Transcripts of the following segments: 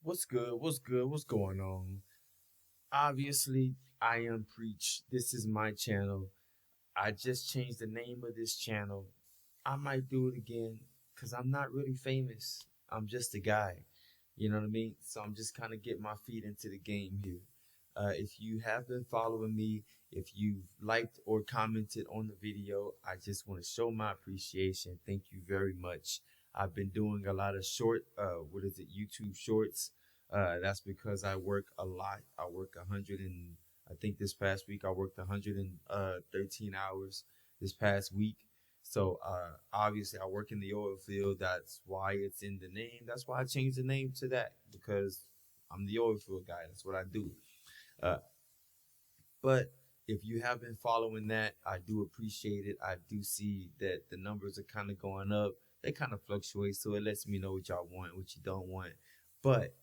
What's good? What's good? What's going on? Obviously, I am Preach. This is my channel. I just changed the name of this channel. I might do it again because I'm not really famous. I'm just a guy. You know what I mean? So I'm just kind of getting my feet into the game here. If you have been following me, if you've liked or commented on the video, I just want to show my appreciation. Thank you very much. I've been doing a lot of YouTube shorts. That's because I work a lot. I work 100 and I think this past week I worked 113 hours this past week. So obviously I work in the oil field. That's why it's in the name. That's why I changed the name to that because I'm the oil field guy. That's what I do. Uh, but if you have been following that, I do appreciate it. I do see that the numbers are kind of going up. They kind of fluctuate, so it lets me know what y'all want, what you don't want. But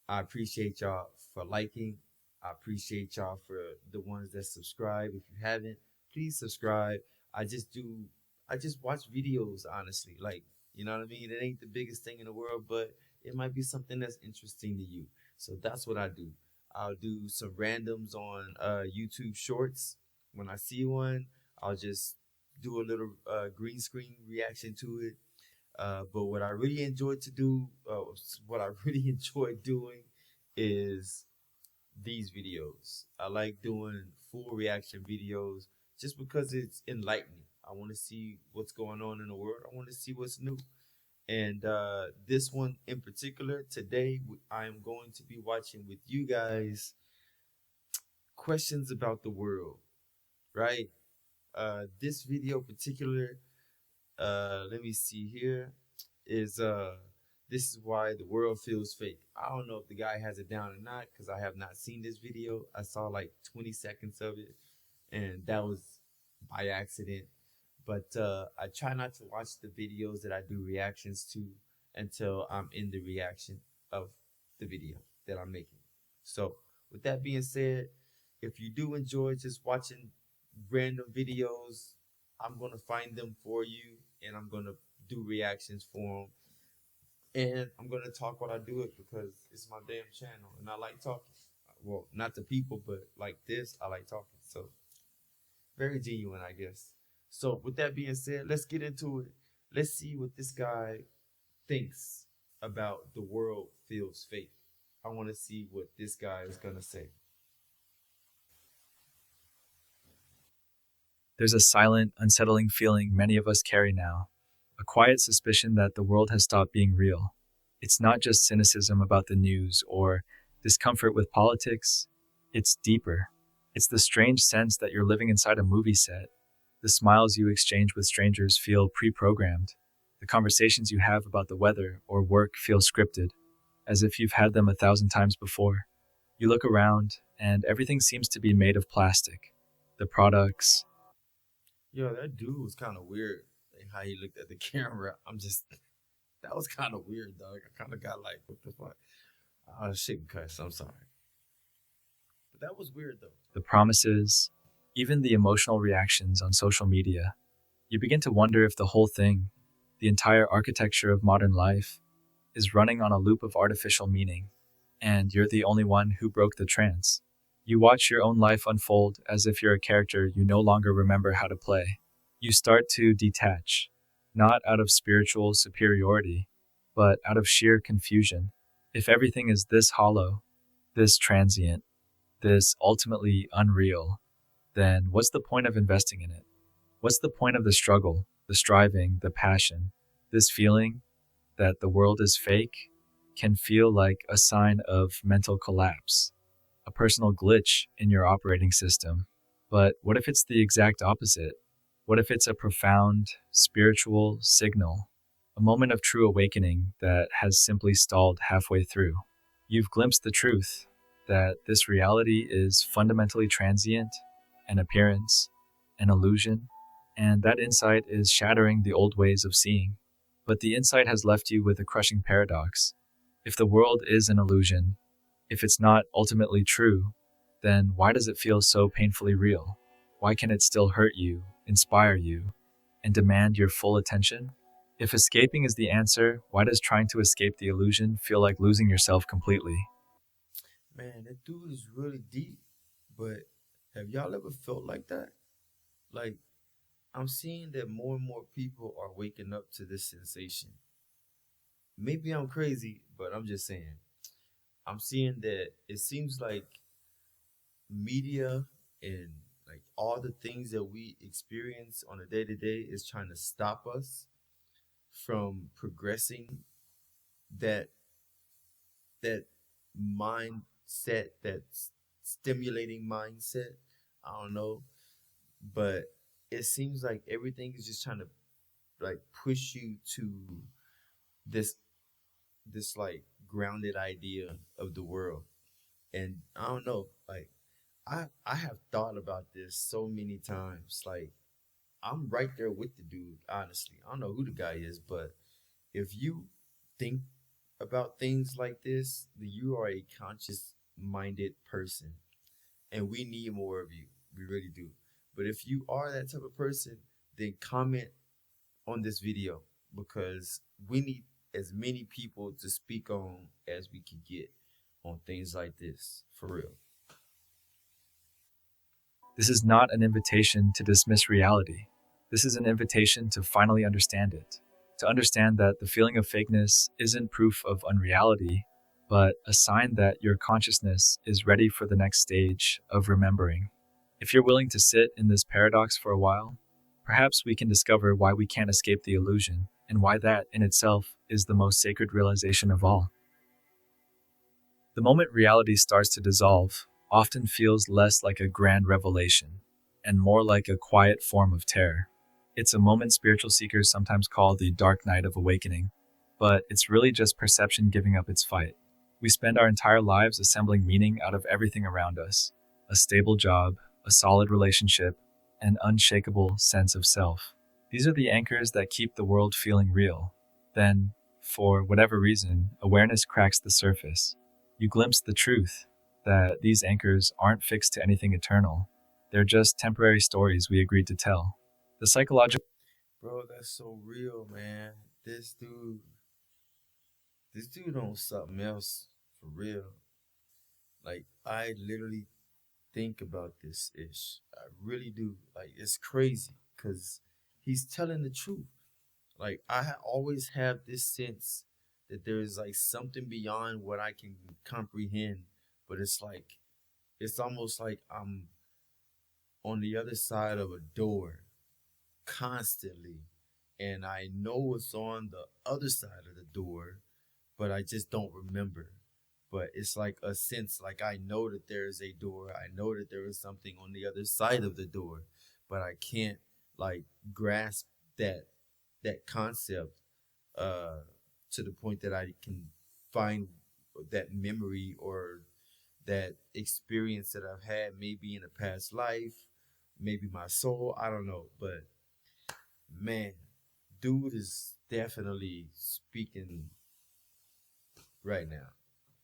I appreciate y'all for liking. I appreciate y'all for the ones that subscribe. If you haven't, please subscribe. I just do. I just watch videos, honestly. Like, you know what I mean? It ain't the biggest thing in the world, but it might be something that's interesting to you. So that's what I do. I'll do some randoms on YouTube Shorts. When I see one, I'll just do a little green screen reaction to it. But what I really enjoy to do, what I really enjoy doing, is these videos. I like doing full reaction videos just because it's enlightening. I want to see what's going on in the world. I want to see what's new. And this one in particular, today I am going to be watching with you guys questions about the world, right? This video particular, let me see here, is this is why the world feels fake. I don't know if the guy has it down or not because I have not seen this video. I saw like 20 seconds of it, and that was by accident. But I try not to watch the videos that I do reactions to until I'm in the reaction of the video that I'm making. So, with that being said, if you do enjoy just watching random videos, I'm gonna find them for you, and I'm gonna do reactions for them, and I'm gonna talk while I do it because it's my damn channel, and I like talking. Well, not to people, but like this, I like talking. So very genuine, I guess. So with that being said, let's get into it. Let's see what this guy thinks about the world feels fake. I want to see what this guy is gonna say. There's a silent, unsettling feeling many of us carry now, a quiet suspicion that the world has stopped being real. It's not just cynicism about the news or discomfort with politics, it's deeper. It's the strange sense that you're living inside a movie set. The smiles you exchange with strangers feel pre programmed. The conversations you have about the weather or work feel scripted, as if you've had them 1,000 times before. You look around, and everything seems to be made of plastic. The products, Yo, that dude was kind of weird. Like, how he looked at the camera. I'm just that was kind of weird, dog. I kind of got like, what the fuck? Oh shit, cuss. I'm sorry, but that was weird though. the promises, even the emotional reactions on social media, you begin to wonder if the whole thing, the entire architecture of modern life, is running on a loop of artificial meaning, and you're the only one who broke the trance. You watch your own life unfold as if you're a character you no longer remember how to play. You start to detach, not out of spiritual superiority, but out of sheer confusion. If everything is this hollow, this transient, this ultimately unreal, then what's the point of investing in it? What's the point of the struggle, the striving, the passion? This feeling that the world is fake can feel like a sign of mental collapse, a personal glitch in your operating system. But what if it's the exact opposite? What if it's a profound spiritual signal, a moment of true awakening that has simply stalled halfway through? You've glimpsed the truth that this reality is fundamentally transient, an appearance, an illusion, and that insight is shattering the old ways of seeing. But the insight has left you with a crushing paradox. If the world is an illusion, if it's not ultimately true, then why does it feel so painfully real? Why can it still hurt you, inspire you, and demand your full attention? If escaping is the answer, why does trying to escape the illusion feel like losing yourself completely? Man, that dude is really deep. But have y'all ever felt like that? Like, I'm seeing that more and more people are waking up to this sensation. Maybe I'm crazy, but I'm just saying. I'm seeing that it seems like media and like all the things that we experience on a day to day is trying to stop us from progressing that that mindset, that stimulating mindset. I don't know, but it seems like everything is just trying to like push you to this like grounded idea of the world. And I don't know, like I have thought about this so many times. Like I'm right there with the dude, honestly. I don't know who the guy is, but if you think about things like this, then you are a conscious minded person. And we need more of you. We really do. But if you are that type of person, then comment on this video because we need as many people to speak on as we can get on things like this. For real. This is not an invitation to dismiss reality. This is an invitation to finally understand it. To understand that the feeling of fakeness isn't proof of unreality, but a sign that your consciousness is ready for the next stage of remembering. If you're willing to sit in this paradox for a while, perhaps we can discover why we can't escape the illusion and why that in itself is the most sacred realization of all. The moment reality starts to dissolve often feels less like a grand revelation and more like a quiet form of terror. It's a moment spiritual seekers sometimes call the dark night of awakening, but it's really just perception giving up its fight. We spend our entire lives assembling meaning out of everything around us: a stable job, a solid relationship, an unshakable sense of self. These are the anchors that keep the world feeling real. Then, for whatever reason, awareness cracks the surface. You glimpse the truth that these anchors aren't fixed to anything eternal. They're just temporary stories we agreed to tell. The psychological Bro, that's so real, man. This dude, this dude on something else for real. Like I literally think about this ish. I really do. Like it's crazy because he's telling the truth. Like always have this sense that there is like something beyond what I can comprehend, but it's like it's almost like I'm on the other side of a door constantly, and I know what's on the other side of the door, but I just don't remember. But it's like a sense like I know that there is a door. I know that there is something on the other side of the door, but I can't like grasp that concept uh to the point that I can find that memory or that experience that I've had maybe in a past life, maybe my soul, I don't know, but man, dude is definitely speaking right now.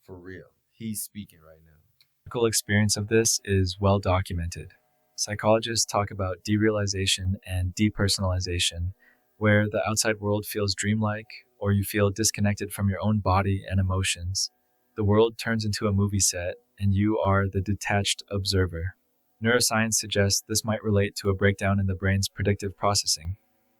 For real. He's speaking right now. experience of this is well documented. Psychologists talk about derealization and depersonalization, where the outside world feels dreamlike or you feel disconnected from your own body and emotions. The world turns into a movie set, and you are the detached observer. Neuroscience suggests this might relate to a breakdown in the brain's predictive processing.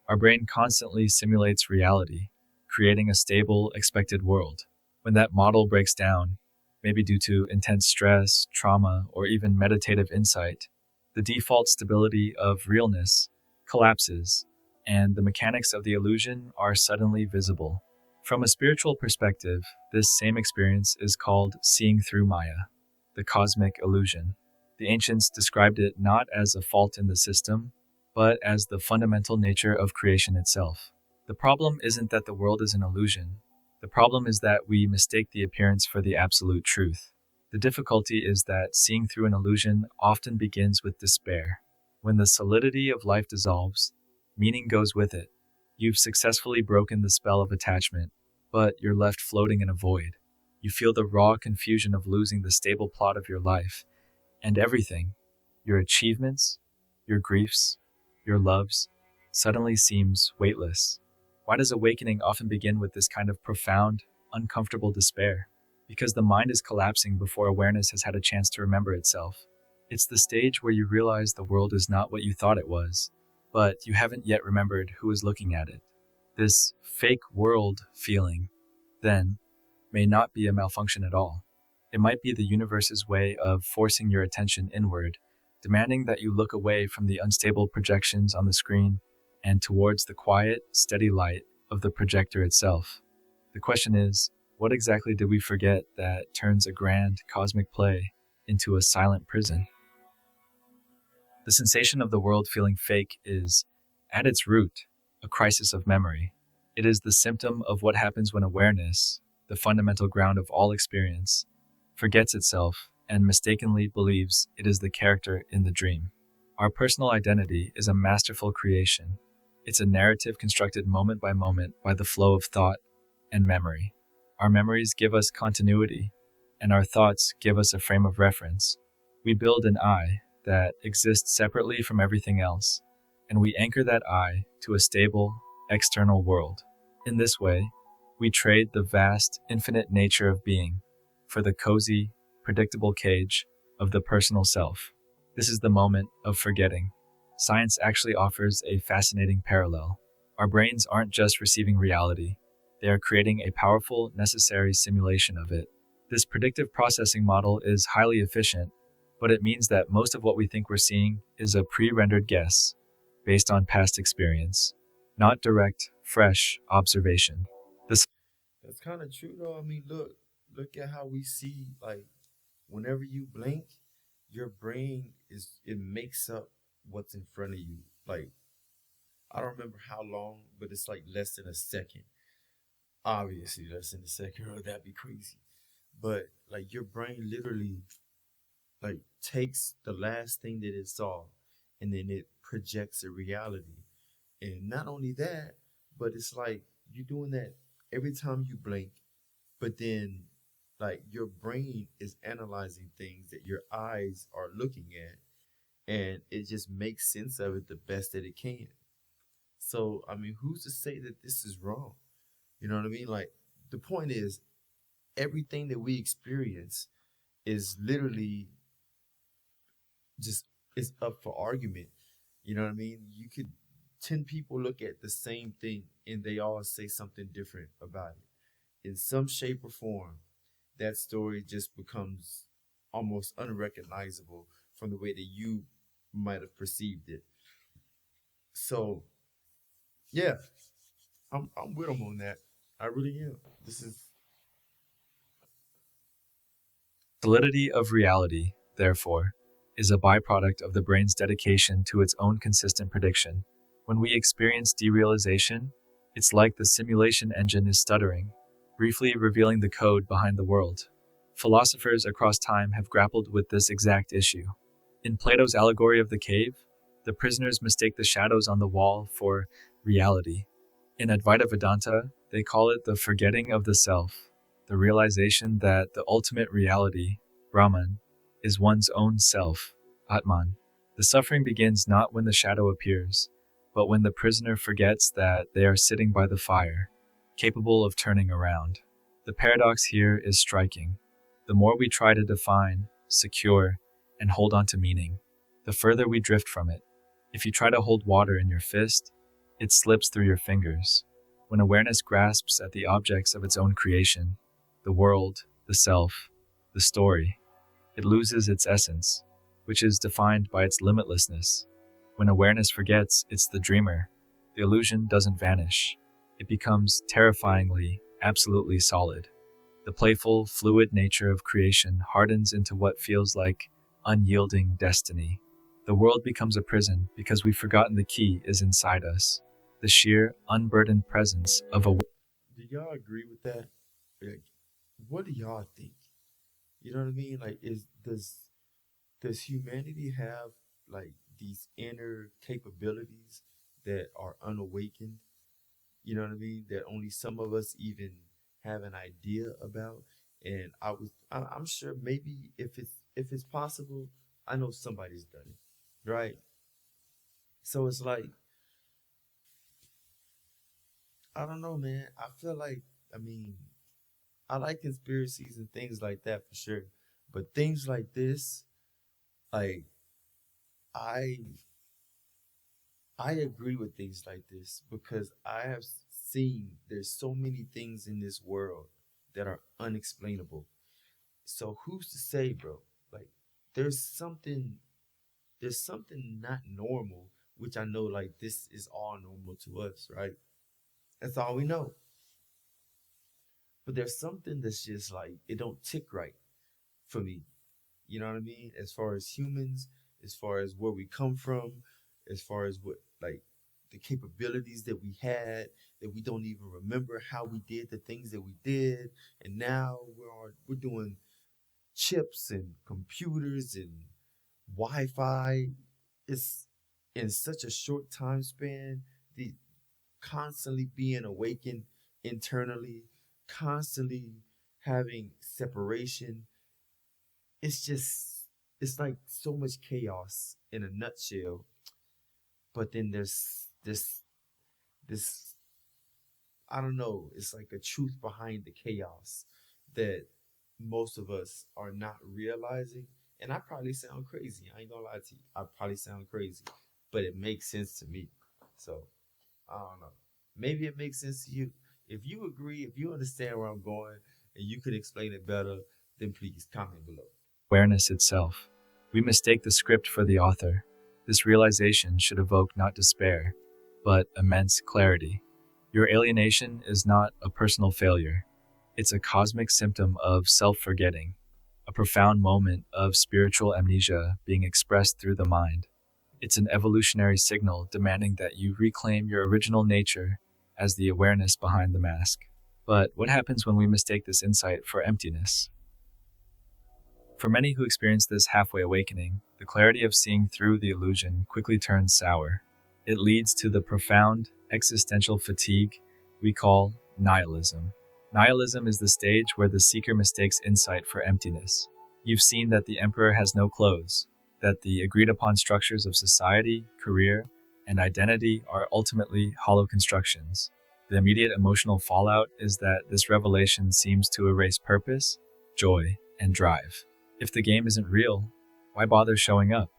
Our brain constantly simulates reality, creating a stable, expected world. When that model breaks down, maybe due to intense stress, trauma, or even meditative insight, the default stability of realness collapses, and the mechanics of the illusion are suddenly visible. From a spiritual perspective, this same experience is called seeing through Maya, the cosmic illusion. The ancients described it not as a fault in the system, but as the fundamental nature of creation itself. The problem isn't that the world is an illusion. The problem is that we mistake the appearance for the absolute truth. The difficulty is that seeing through an illusion often begins with despair. When the solidity of life dissolves, meaning goes with it. You've successfully broken the spell of attachment, but you're left floating in a void. You feel the raw confusion of losing the stable plot of your life, and everything, your achievements, your griefs, your loves, suddenly seems weightless. Why does awakening often begin with this kind of profound, uncomfortable despair? Because the mind is collapsing before awareness has had a chance to remember itself. It's the stage where you realize the world is not what you thought it was, but you haven't yet remembered who is looking at it. This fake world feeling, then, may not be a malfunction at all. It might be the universe's way of forcing your attention inward, demanding that you look away from the unstable projections on the screen and towards the quiet, steady light of the projector itself. The question is, what exactly did we forget that turns a grand cosmic play into a silent prison? The sensation of the world feeling fake is, at its root, a crisis of memory. It is the symptom of what happens when awareness, the fundamental ground of all experience, forgets itself and mistakenly believes it is the character in the dream. Our personal identity is a masterful creation. It's a narrative constructed moment by the flow of thought and memory. Our memories give us continuity, and our thoughts give us a frame of reference. We build an I that exists separately from everything else, and we anchor that I to a stable, external world. In this way, we trade the vast, infinite nature of being for the cozy, predictable cage of the personal self. This is the moment of forgetting. Science actually offers a fascinating parallel. Our brains aren't just receiving reality, they are creating a powerful, necessary simulation of it. This predictive processing model is highly efficient, but it means that most of what we think we're seeing is a pre rendered guess based on past experience, not direct, fresh observation. The That's kind of true though. I mean, look at how we see like whenever you blink, your brain it makes up what's in front of you. Like I don't remember how long, but it's like less than a second. Obviously, less than a second, or that'd be crazy. But like your brain literally like takes the last thing that it saw, and then it projects a reality. And not only that, but it's like you're doing that every time you blink, but then like your brain is analyzing things that your eyes are looking at, and it just makes sense of it the best that it can. So I mean, who's to say that this is wrong? You know what I mean? Like the point is, everything that we experience is literally just it's up for argument. You know what I mean? You could 10 people look at the same thing and they all say something different about it. In some shape or form, that story just becomes almost unrecognizable from the way that you might have perceived it. So yeah, I'm with them on that. I really am. This is solidity of reality, therefore, is a byproduct of the brain's dedication to its own consistent prediction. When we experience derealization, it's like the simulation engine is stuttering, briefly revealing the code behind the world. Philosophers across time have grappled with this exact issue. In Plato's allegory of the cave, the prisoners mistake the shadows on the wall for reality. In Advaita Vedanta, they call it the forgetting of the self, the realization that the ultimate reality, Brahman, is one's own self, Atman. The suffering begins not when the shadow appears, but when the prisoner forgets that they are sitting by the fire, capable of turning around. The paradox here is striking. The more we try to define, secure, and hold on to meaning, the further we drift from it. If you try to hold water in your fist, it slips through your fingers. When awareness grasps at the objects of its own creation, the world, the self, the story, it loses its essence, which is defined by its limitlessness. When awareness forgets it's the dreamer, the illusion doesn't vanish. It becomes terrifyingly, absolutely solid. The playful, fluid nature of creation hardens into what feels like unyielding destiny. The world becomes a prison because we've forgotten the key is inside us. The sheer, unburdened presence of a do y'all agree with that? Like, what do y'all think? You know what I mean? Like, is does humanity have like these inner capabilities that are unawakened? You know what I mean? That only some of us even have an idea about. And I'm sure maybe if it's possible, I know somebody's done it, right? So it's like I don't know, man. I feel like, I mean, I like conspiracies and things like that for sure. But things like this, like I I agree with things like this because I have seen there's so many things in this world that are unexplainable. So who's to say, bro? Like there's something there's something not normal, which I know like this is all normal to us, right? That's all we know. But there's something that's just like it don't tick right for me. You know what I mean? As far as humans, as far as where we come from, as far as what like the capabilities that we had that we don't even remember how we did the things that we did, and now we're doing chips and computers and Wi-Fi. It's in such a short time span. The constantly being awakened internally, constantly having separation. It's just it's like so much chaos in a nutshell. But then there's this I don't know, it's like a truth behind the chaos that most of us are not realizing. And I probably sound crazy. I ain't gonna lie to you. I probably sound crazy, but it makes sense to me. So I don't know. Maybe it makes sense to you. If you agree, if you understand where I'm going, and you could explain it better, then please comment below. Awareness itself. We mistake the script for the author. This realization should evoke not despair, but immense clarity. Your alienation is not a personal failure, it's a cosmic symptom of self forgetting, a profound moment of spiritual amnesia being expressed through the mind. It's an evolutionary signal demanding that you reclaim your original nature as the awareness behind the mask. But what happens when we mistake this insight for emptiness? For many who experience this halfway awakening, the clarity of seeing through the illusion quickly turns sour. It leads to the profound existential fatigue we call nihilism. Nihilism is the stage where the seeker mistakes insight for emptiness. You've seen that the emperor has no clothes, that the agreed upon structures of society, career, and identity are ultimately hollow constructions. The immediate emotional fallout is that this revelation seems to erase purpose, joy, and drive. If the game isn't real, why bother showing up?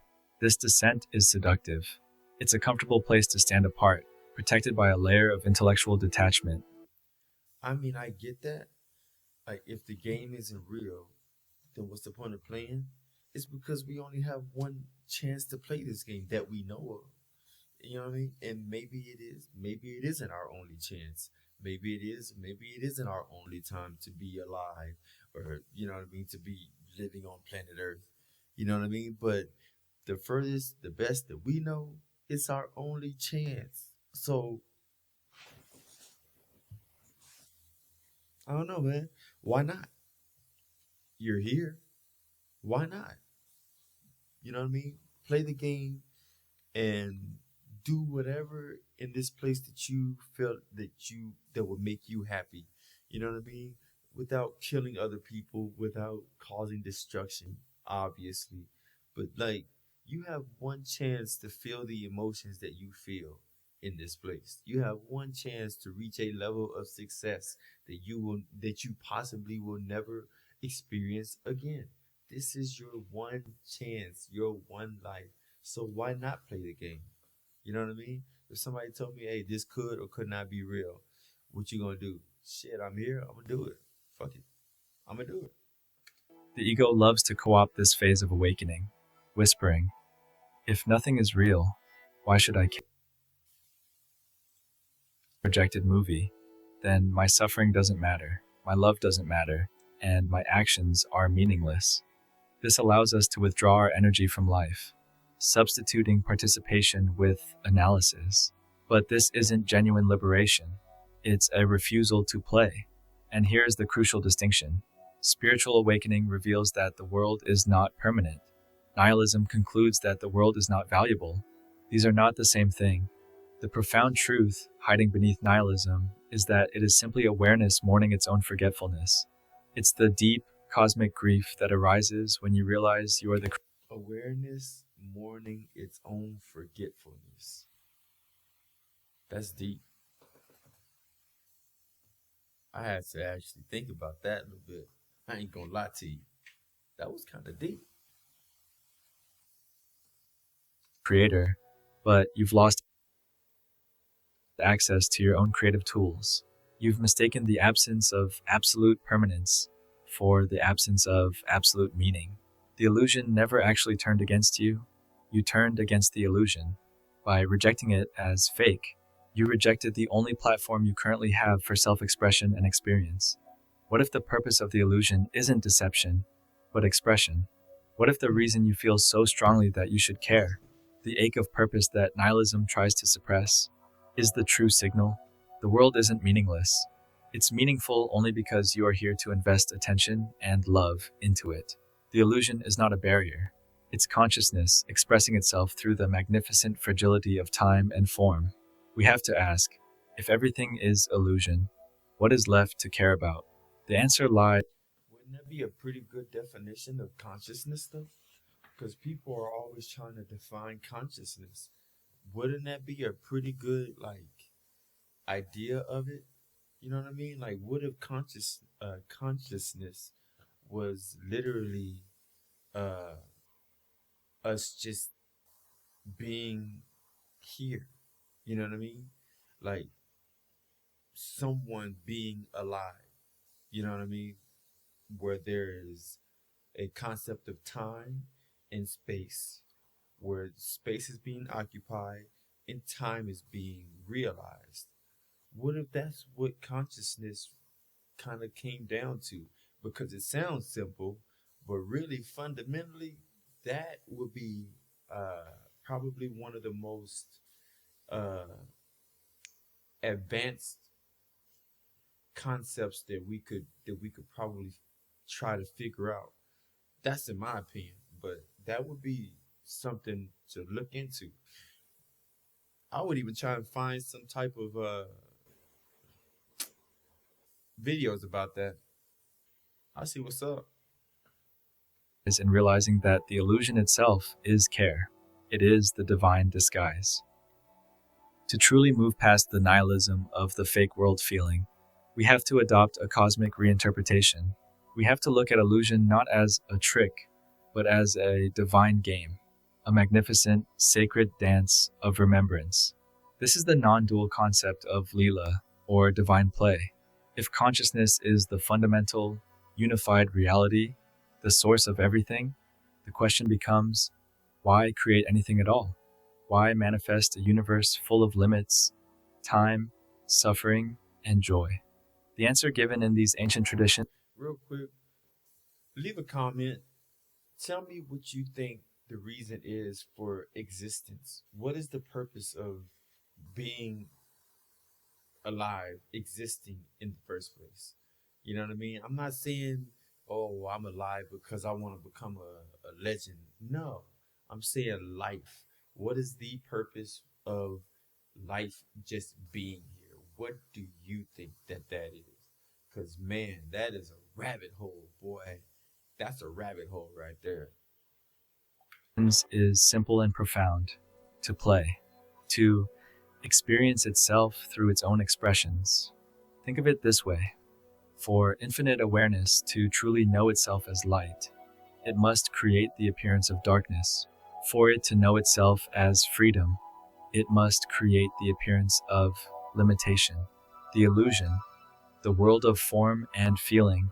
This descent is seductive. It's a comfortable place to stand apart, protected by a layer of intellectual detachment. I mean, I get that. Like, if the game isn't real, then what's the point of playing? It's because we only have one chance to play this game that we know of. You know what I mean? And maybe it is. Maybe it isn't our only chance. Maybe it is. Maybe it isn't our only time to be alive, or you know what I mean, to be living on planet Earth. You know what I mean? But the furthest, the best that we know, it's our only chance. So I don't know, man. Why not? You're here. Why not? You know what I mean? Play the game and do whatever in this place that you felt that would make you happy. You know what I mean? Without killing other people, without causing destruction, obviously. But like you have one chance to feel the emotions that you feel in this place. You have one chance to reach a level of success that you possibly will never experience again. This is your one chance, your one life. So why not play the game? You know what I mean? If somebody told me, hey, this could or could not be real, what you gonna do? Shit, I'm here. I'm gonna do it. Fuck it. I'm gonna do it. The ego loves to co opt this phase of awakening, whispering, if nothing is real, why should I care? Projected movie, then my suffering doesn't matter, my love doesn't matter, and my actions are meaningless. This allows us to withdraw our energy from life, substituting participation with analysis. But this isn't genuine liberation, it's a refusal to play. And here's the crucial distinction: spiritual awakening reveals that the world is not permanent. Nihilism concludes that the world is not valuable. These are not the same thing. The profound truth hiding beneath nihilism is that it is simply awareness mourning its own forgetfulness. It's the deep, cosmic grief that arises when you realize you are the Awareness mourning its own forgetfulness. That's deep. I had to actually think about that a little bit. I ain't gonna lie to you. That was kind of deep. Creator, but you've lost access to your own creative tools. You've mistaken the absence of absolute permanence for the absence of absolute meaning. The illusion never actually turned against you. You turned against the illusion. By rejecting it as fake, you rejected the only platform you currently have for self expression and experience. What if the purpose of the illusion isn't deception, but expression? What if the reason you feel so strongly that you should care, the ache of purpose that nihilism tries to suppress, is the true signal? The world isn't meaningless. It's meaningful only because you are here to invest attention and love into it. The illusion is not a barrier. It's consciousness expressing itself through the magnificent fragility of time and form. We have to ask, if everything is illusion, what is left to care about? The answer lies Wouldn't that be a pretty good definition of consciousness, though? Because people are always trying to define consciousness. Wouldn't that be a pretty good like idea of it? You know what I mean? Like, what if consciousness was literally uh us just being here? You know what I mean? Like someone being alive. You know what I mean? Where there is a concept of time and space, where space is being occupied and time is being realized. What if that's what consciousness kind of came down to? Because it sounds simple, but really fundamentally, that would be probably one of the most uh, advanced concepts that we could probably try to figure out. That's in my opinion, but that would be something to look into. I would even try and find some type of videos about that. I see what's up. in realizing that the illusion itself is care. It is the divine disguise. To truly move past the nihilism of the fake world feeling, we have to adopt a cosmic reinterpretation. We have to look at illusion not as a trick, but as a divine game, a magnificent, sacred dance of remembrance. This is the non dual concept of Leela, or divine play. If consciousness is the fundamental, unified reality, the source of everything, the question becomes, why create anything at all? Why manifest a universe full of limits, time, suffering, and joy? The answer given in these ancient traditions Real quick, leave a comment. Tell me what you think the reason is for existence. What is the purpose of being alive, existing in the first place? You know what I mean? I'm not saying, oh, I'm alive because I want to become a legend. No, I'm saying life. What is the purpose of life just being here? What do you think that is? Because, man, that is a rabbit hole, boy. That's a rabbit hole right there. is simple and profound: to play, to experience itself through its own expressions. Think of it this way: for infinite awareness to truly know itself as light, it must create the appearance of darkness. For it to know itself as freedom, it must create the appearance of limitation. The illusion, the world of form and feeling,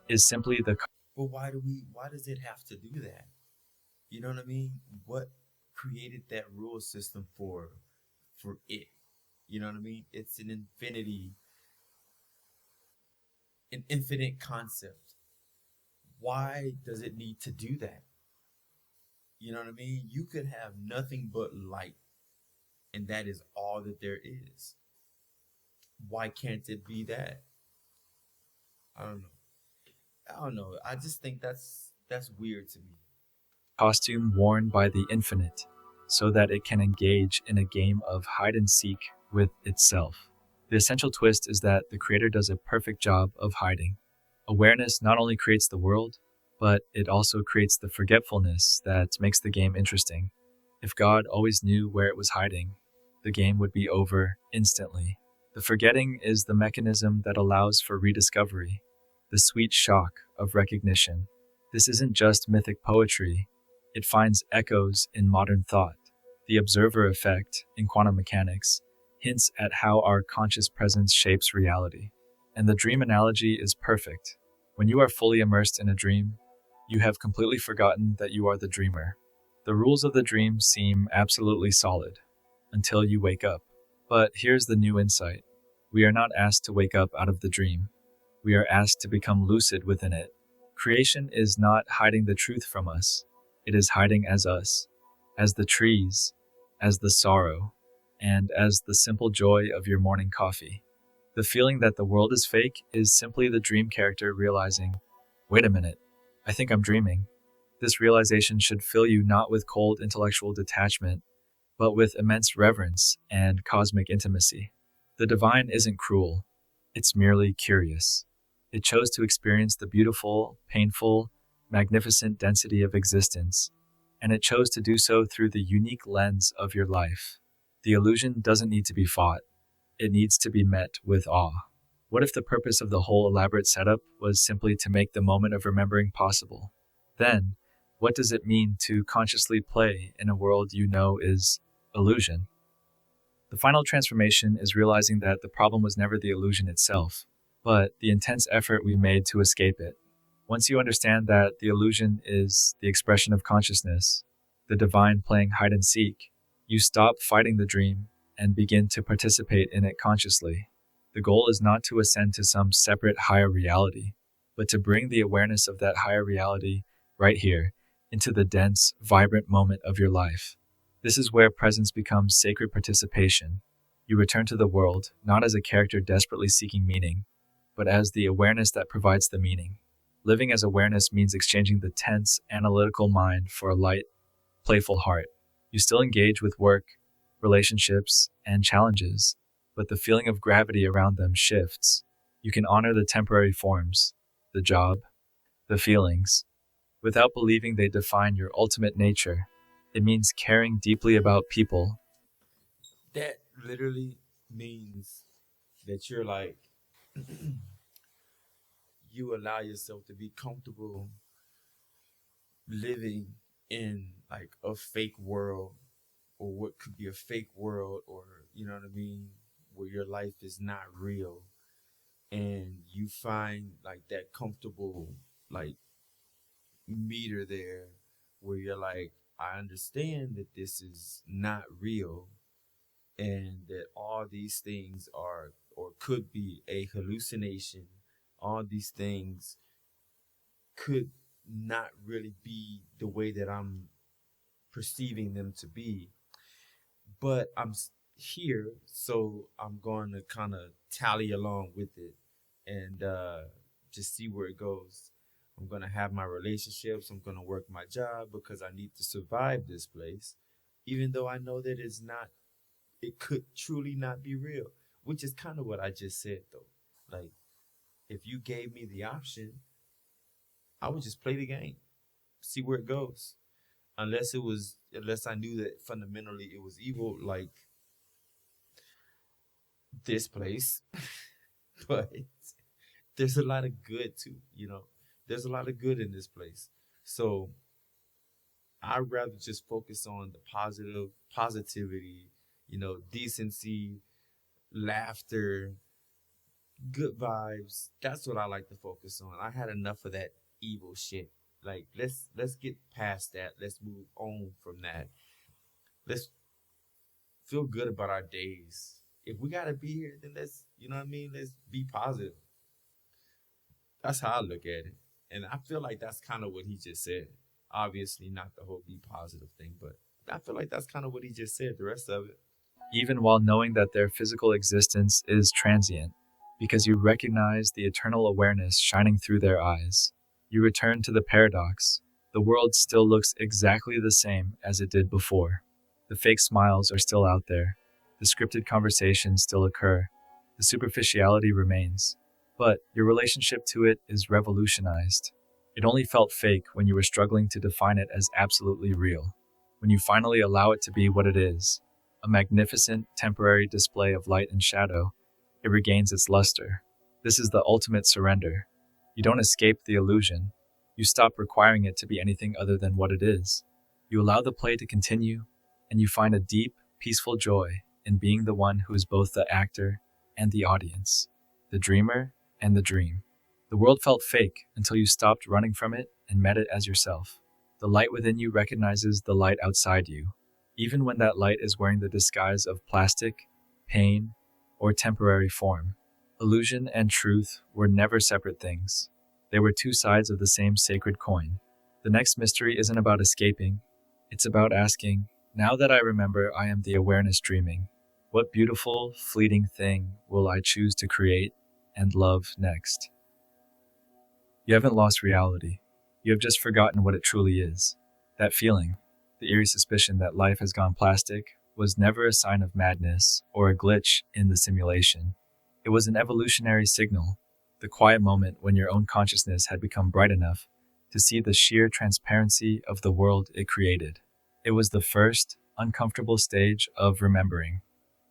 is simply the But why does it have to do that? You know what I mean? What created that rule system for it? You know what I mean? It's an infinite concept. Why does it need to do that? You know what I mean? You could have nothing but light, and that is all that there is. Why can't it be that? I don't know. I don't know. I just think that's weird to me. costume worn by the infinite, so that it can engage in a game of hide and seek with itself. The essential twist is that the creator does a perfect job of hiding. Awareness not only creates the world, but it also creates the forgetfulness that makes the game interesting. If God always knew where it was hiding, the game would be over instantly. The forgetting is the mechanism that allows for rediscovery, the sweet shock of recognition. This isn't just mythic poetry, it finds echoes in modern thought. The observer effect in quantum mechanics hints at how our conscious presence shapes reality. And the dream analogy is perfect. When you are fully immersed in a dream, you have completely forgotten that you are the dreamer. The rules of the dream seem absolutely solid until you wake up. But here's the new insight: we are not asked to wake up out of the dream, we are asked to become lucid within it. Creation is not hiding the truth from us, it is hiding as us, as the trees, as the sorrow, and as the simple joy of your morning coffee. The feeling that the world is fake is simply the dream character realizing, wait a minute, I think I'm dreaming. This realization should fill you not with cold intellectual detachment, but with immense reverence and cosmic intimacy. The divine isn't cruel, it's merely curious. It chose to experience the beautiful, painful, magnificent density of existence, and it chose to do so through the unique lens of your life. The illusion doesn't need to be fought, it needs to be met with awe. What if the purpose of the whole elaborate setup was simply to make the moment of remembering possible? Then, what does it mean to consciously play in a world you know is illusion? The final transformation is realizing that the problem was never the illusion itself, but the intense effort we made to escape it. Once you understand that the illusion is the expression of consciousness, the divine playing hide and seek, you stop fighting the dream and begin to participate in it consciously. The goal is not to ascend to some separate higher reality, but to bring the awareness of that higher reality right here into the dense, vibrant moment of your life. This is where presence becomes sacred participation. You return to the world not as a character desperately seeking meaning, but as the awareness that provides the meaning. Living as awareness means exchanging the tense, analytical mind for a light, playful heart. You still engage with work, relationships, and challenges, but the feeling of gravity around them shifts. You can honor the temporary forms, the job, the feelings, without believing they define your ultimate nature. It means caring deeply about people. That literally means that you're like, you allow yourself to be comfortable living in like a fake world, or what could be a fake world, or you know what I mean, where your life is not real, and you find like that comfortable like meter there where you're like, I understand that this is not real, and that all these things are or could be a hallucination. All these things could not really be the way that I'm perceiving them to be, but here, so I'm going to kind of tally along with it and just see where it goes. I'm going to have my relationships. I'm going to work my job because I need to survive this place, even though I know that it's not, it could truly not be real, which is kind of what I just said, though. Like, if you gave me the option, I would just play the game, see where it goes. Unless I knew that fundamentally it was evil, like this place. But there's a lot of good too, you know. There's a lot of good in this place. So I'd rather just focus on the positivity, decency, laughter, good vibes. That's what I like to focus on. I had enough of that evil shit. Like let's get past that. Let's move on from that. Let's feel good about our days. If we gotta be here, then let's, you know what I mean? Let's be positive. That's how I look at it. And I feel like that's kind of what he just said. Obviously, not the whole be positive thing, but I feel like that's kind of what he just said. The rest of it. Even while knowing that their physical existence is transient, because you recognize the eternal awareness shining through their eyes. You return to the paradox. The world still looks exactly the same as it did before. The fake smiles are still out there. The scripted conversations still occur. The superficiality remains. But your relationship to it is revolutionized. It only felt fake when you were struggling to define it as absolutely real. When you finally allow it to be what it is, a magnificent temporary display of light and shadow, it regains its luster. This is the ultimate surrender. You don't escape the illusion. You stop requiring it to be anything other than what it is. You allow the play to continue, and you find a deep, peaceful joy in being the one who is both the actor and the audience, the dreamer and the dream. The world felt fake until you stopped running from it and met it as yourself. The light within you recognizes the light outside you, even when that light is wearing the disguise of plastic, pain, or temporary form. Illusion and truth were never separate things. They were two sides of the same sacred coin. The next mystery isn't about escaping, it's about asking, now that I remember I am the awareness dreaming, what beautiful, fleeting thing will I choose to create and love next? You haven't lost reality. You have just forgotten what it truly is. That feeling, the eerie suspicion that life has gone plastic, was never a sign of madness or a glitch in the simulation. It was an evolutionary signal, the quiet moment when your own consciousness had become bright enough to see the sheer transparency of the world it created. It was the first, uncomfortable stage of remembering.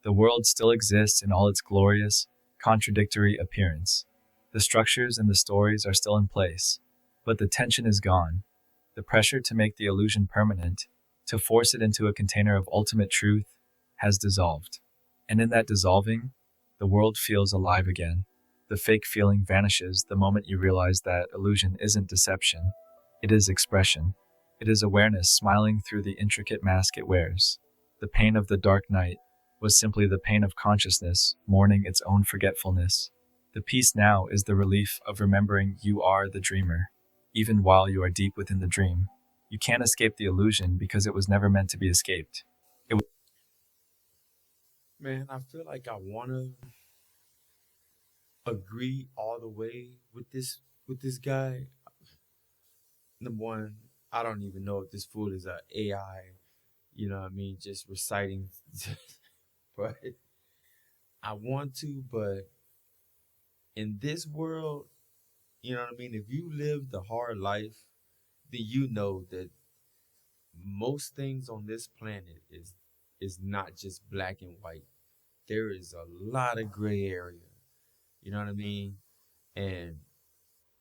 The world still exists in all its glorious, contradictory appearance. The structures and the stories are still in place, but the tension is gone. The pressure to make the illusion permanent, to force it into a container of ultimate truth, has dissolved. And in that dissolving, the world feels alive again. The fake feeling vanishes the moment you realize that illusion isn't deception, it is expression. It is awareness smiling through the intricate mask it wears. The pain of the dark night was simply the pain of consciousness mourning its own forgetfulness. The peace now is the relief of remembering you are the dreamer, even while you are deep within the dream. You can't escape the illusion because it was never meant to be escaped. Man, I feel like I wanna agree all the way with this guy. Number one, I don't even know if this fool is a AI. You know what I mean? Just reciting, but I want to. But in this world, you know what I mean? If you live the hard life, then you know that most things on this planet is not just black and white. There is a lot of gray area. You know what I mean? And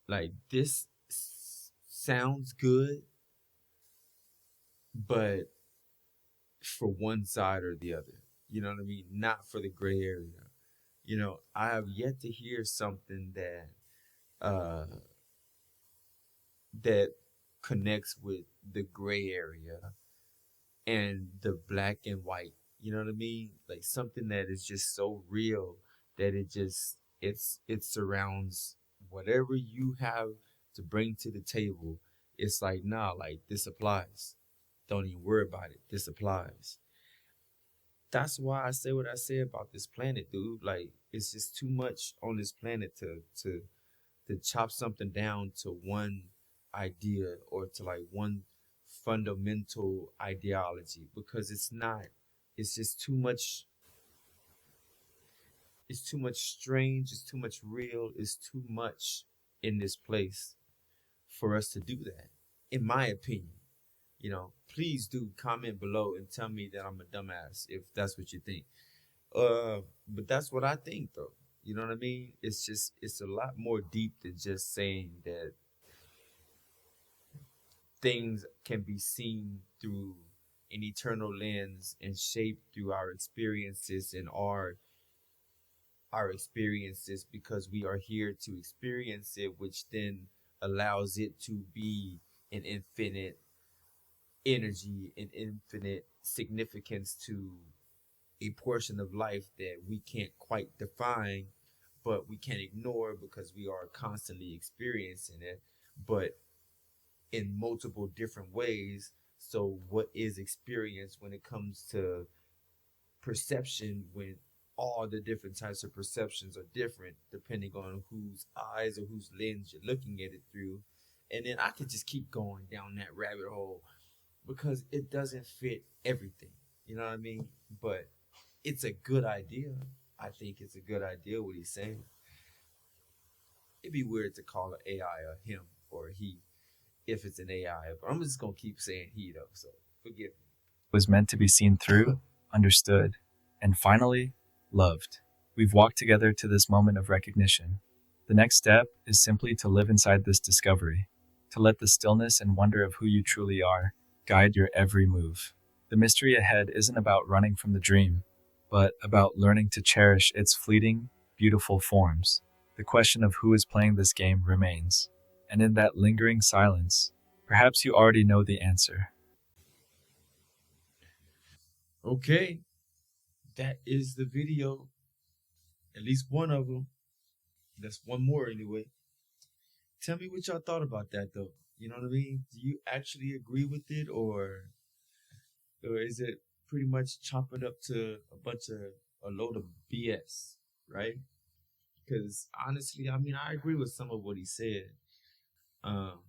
like sounds good, but for one side or the other. You know what I mean? Not for the gray area. You know, I have yet to hear something uh that connects with the gray area and the black and white. You know what I mean? Like something that is just so real that it surrounds whatever you have to bring to the table. It's like, nah, like this applies. Don't even worry about it. This applies. That's why I say what I say about this planet, dude. Like it's just too much on this planet to chop something down to one idea or to like one fundamental ideology because it's not. It's just too much. It's too much strange. It's too much real. It's too much in this place for us to do that. In my opinion, you know, please do comment below and tell me that I'm a dumbass if that's what you think. But that's what I think, though. You know what I mean? It's a lot more deep than just saying that things can be seen through an eternal lens and shaped through our experiences and our experiences because we are here to experience it, which then allows it to be an infinite energy and infinite significance to a portion of life that we can't quite define, but we can't ignore because we are constantly experiencing it, but in multiple different ways. So, what is experience when it comes to perception? When all the different types of perceptions are different depending on whose eyes or whose lens you're looking at it through. And then I could just keep going down that rabbit hole because it doesn't fit everything. You know what I mean? But it's a good idea. I think it's a good idea what he's saying. It'd be weird to call an AI a him or a he if it's an AI, but I'm just gonna keep saying he though, so forgive me. Was meant to be seen through, understood, and finally, loved. We've walked together to this moment of recognition. The next step is simply to live inside this discovery, to let the stillness and wonder of who you truly are guide your every move. The mystery ahead isn't about running from the dream, but about learning to cherish its fleeting, beautiful forms. The question of who is playing this game remains, and in that lingering silence, perhaps you already know the answer. Okay, that is the video. At least one of them. That's one more anyway. Tell me what y'all thought about that though. You know what I mean? Do you actually agree with it, or is it pretty much chopping up to a bunch of a load of BS, right? Because honestly, I mean, I agree with some of what he said. Um,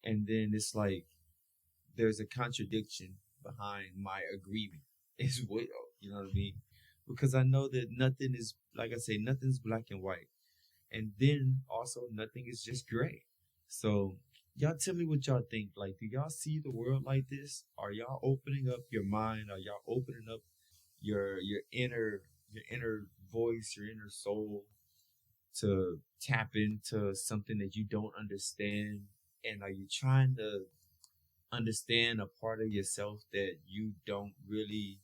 and then it's like there's a contradiction behind my agreement as well. You know what I mean? Because I know that nothing is, like I say, nothing's black and white. And then also nothing is just gray. So y'all tell me what y'all think. Like, do y'all see the world like this? Are y'all opening up your mind? Are y'all opening up your inner voice, your inner soul to tap into something that you don't understand? And are you trying to understand a part of yourself that you don't really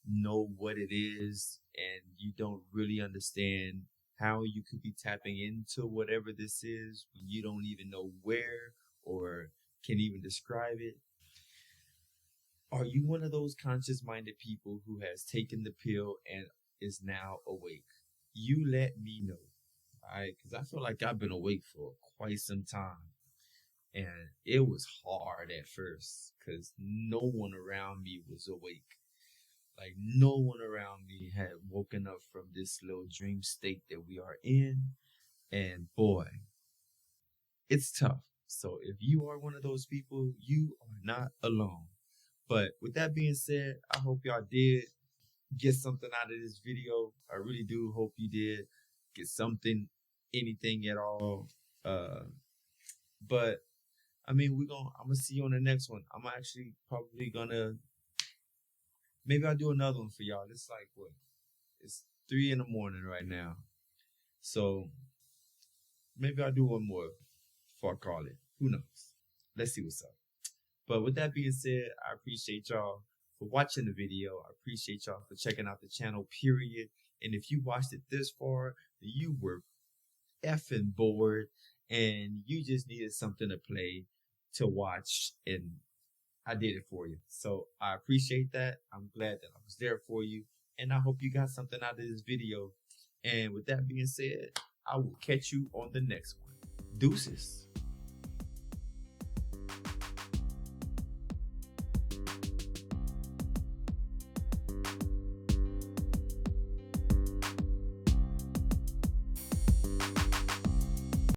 know what it is, and you don't really understand how you could be tapping into whatever this is when you don't even know where or can even describe it? Are you one of those conscious minded people who has taken the pill and is now awake? You let me know, all right? Because I feel like I've been awake for quite some time. And it was hard at first because no one around me was awake. Like, no one around me had woken up from this little dream state that we are in. And boy, it's tough. So if you are one of those people, you are not alone. But with that being said, I hope y'all did get something out of this video. I really do hope you did get something, anything at all. But I mean, I'm gonna see you on the next one. I'm actually probably gonna maybe I'll do another one for y'all. It's like what? It's 3 in the morning right now. So maybe I'll do one more before I call it. Who knows? Let's see what's up. But with that being said, I appreciate y'all for watching the video. I appreciate y'all for checking out the channel, period. And if you watched it this far, you were effing bored and you just needed something to play to watch, and I did it for you. So I appreciate that. I'm glad that I was there for you. And I hope you got something out of this video. And with that being said, I will catch you on the next one. Deuces.